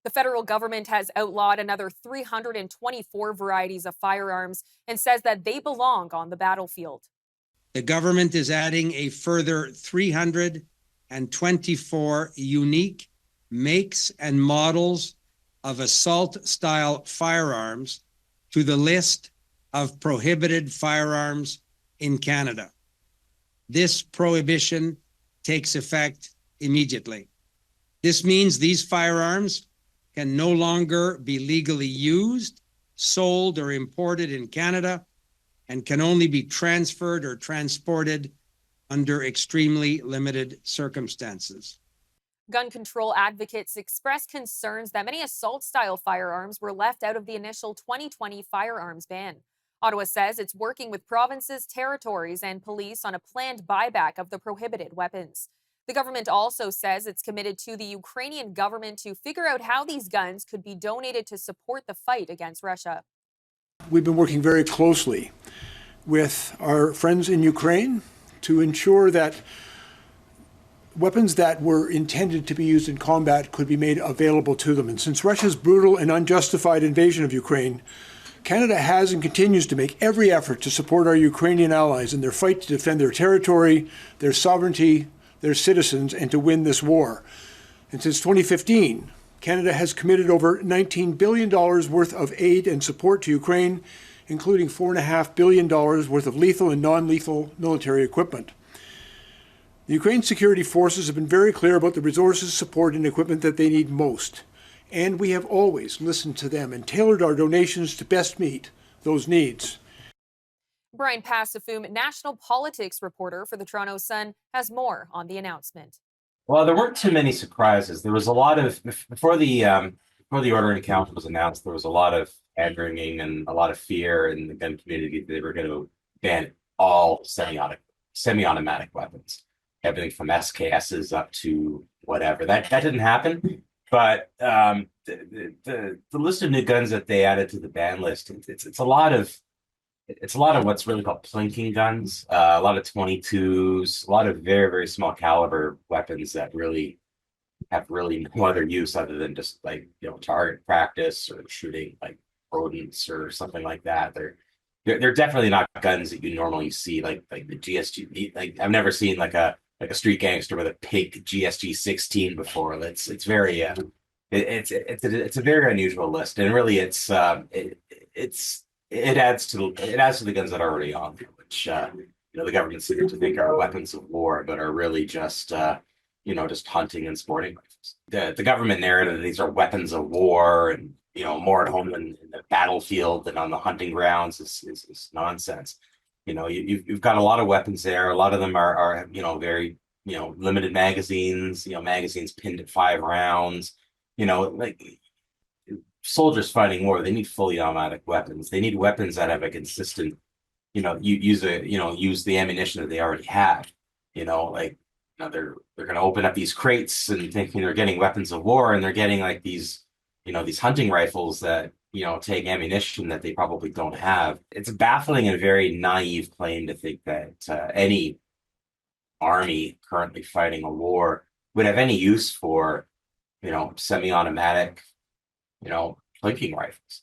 The federal government has outlawed another 324 varieties of firearms and says that they belong on the battlefield. The government is adding a further 324 unique makes and models of assault-style firearms to the list of prohibited firearms in Canada. This prohibition takes effect immediately. This means these firearms can no longer be legally used, sold, or imported in Canada, and can only be transferred or transported under extremely limited circumstances. Gun control advocates express concerns that many assault-style firearms were left out of the initial 2020 firearms ban. Ottawa says it's working with provinces, territories, and police on a planned buyback of the prohibited weapons. The government also says it's committed to the Ukrainian government to figure out how these guns could be donated to support the fight against Russia. We've been working very closely with our friends in Ukraine to ensure that weapons that were intended to be used in combat could be made available to them. And since Russia's brutal and unjustified invasion of Ukraine, Canada has and continues to make every effort to support our Ukrainian allies in their fight to defend their territory, their sovereignty, their citizens, and to win this war. And since 2015, Canada has committed over $19 billion worth of aid and support to Ukraine, including $4.5 billion worth of lethal and non-lethal military equipment. The Ukraine security forces have been very clear about the resources, support, and equipment that they need most. And we have always listened to them and tailored our donations to best meet those needs. Bryan, Passifume, national politics reporter for the Toronto Sun, has more on the announcement. Well, there weren't too many surprises. There was a lot of, before the ordering account was announced, there was a lot of hand-wringing and a lot of fear in the gun community that they were going to ban all semi-automatic weapons, everything from SKSs up to whatever. That didn't happen, but the list of new guns that they added to the ban list, it's a lot of what's really called plinking guns, a lot of 22s, a lot of very, very small caliber weapons that really have no other use other than just target practice or shooting like rodents or something like that. They're definitely not guns that you normally see like the GSG. Like I've never seen like a street gangster with a pig GSG 16 before. It's very it's a very unusual list, and really it adds to the guns that are already on there, which the government seems to think are weapons of war, but are really just just hunting and sporting rifles. The government narrative that these are weapons of war and more at home in the battlefield than on the hunting grounds is nonsense. You've got a lot of weapons there. A lot of them are very limited magazines. Magazines pinned at 5 rounds. Like soldiers fighting war, they need fully automatic weapons. They need weapons that have a consistent, use the ammunition that they already have. They're going to open up these crates and thinking they're getting weapons of war, and they're getting like these hunting rifles that take ammunition that they probably don't have. It's a baffling and very naive claim to think that any army currently fighting a war would have any use for semi-automatic plinking rifles.